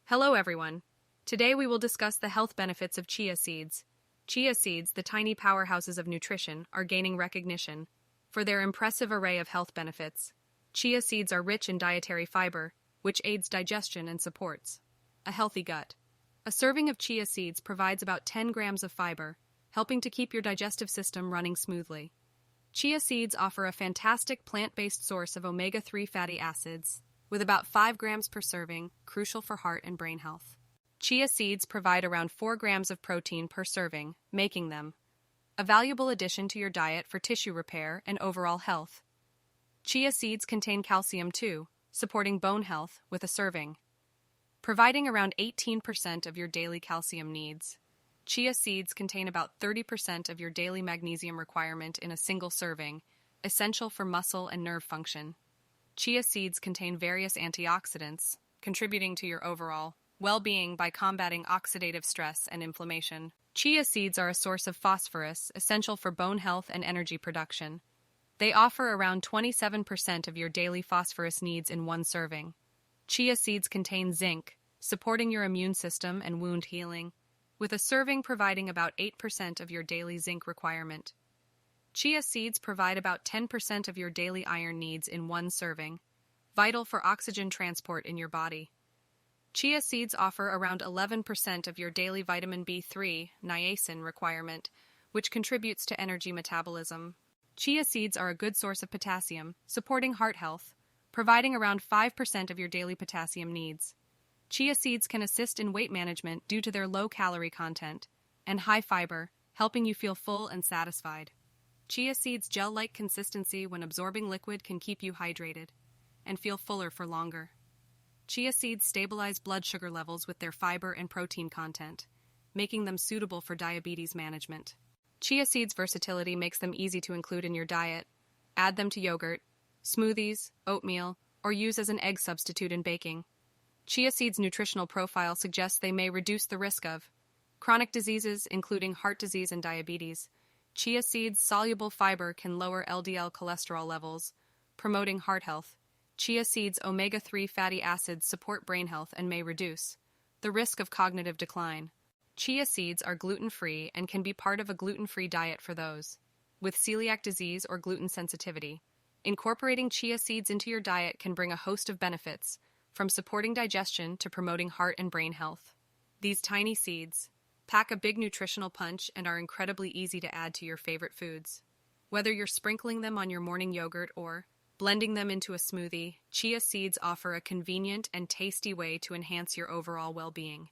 Hello everyone. Today we will discuss the health benefits of chia seeds. Chia seeds, the tiny powerhouses of nutrition, are gaining recognition for their impressive array of health benefits. Chia seeds are rich in dietary fiber, which aids digestion and supports a healthy gut. A serving of chia seeds provides about 10 grams of fiber, helping to keep your digestive system running smoothly. Chia seeds offer a fantastic plant-based source of omega-3 fatty acids, with about 5 grams per serving, crucial for heart and brain health. Chia seeds provide around 4 grams of protein per serving, making them a valuable addition to your diet for tissue repair and overall health. Chia seeds contain calcium too, supporting bone health with a serving, providing around 18% of your daily calcium needs. Chia seeds contain about 30% of your daily magnesium requirement in a single serving, essential for muscle and nerve function. Chia seeds contain various antioxidants, contributing to your overall well-being by combating oxidative stress and inflammation. Chia seeds are a source of phosphorus, essential for bone health and energy production. They offer around 27% of your daily phosphorus needs in one serving. Chia seeds contain zinc, supporting your immune system and wound healing, with a serving providing about 8% of your daily zinc requirement. Chia seeds provide about 10% of your daily iron needs in one serving, vital for oxygen transport in your body. Chia seeds offer around 11% of your daily vitamin B3, niacin requirement, which contributes to energy metabolism. Chia seeds are a good source of potassium, supporting heart health, providing around 5% of your daily potassium needs. Chia seeds can assist in weight management due to their low calorie content and high fiber, helping you feel full and satisfied. Chia seeds' gel-like consistency when absorbing liquid can keep you hydrated and feel fuller for longer. Chia seeds stabilize blood sugar levels with their fiber and protein content, making them suitable for diabetes management. Chia seeds' versatility makes them easy to include in your diet. Add them to yogurt, smoothies, oatmeal, or use as an egg substitute in baking. Chia seeds' nutritional profile suggests they may reduce the risk of chronic diseases, including heart disease and diabetes. Chia seeds' soluble fiber can lower LDL cholesterol levels, promoting heart health. Chia seeds' omega-3 fatty acids support brain health and may reduce the risk of cognitive decline. Chia seeds are gluten-free and can be part of a gluten-free diet for those with celiac disease or gluten sensitivity. Incorporating chia seeds into your diet can bring a host of benefits, from supporting digestion to promoting heart and brain health. These tiny seeds pack a big nutritional punch and are incredibly easy to add to your favorite foods. Whether you're sprinkling them on your morning yogurt or blending them into a smoothie, chia seeds offer a convenient and tasty way to enhance your overall well-being.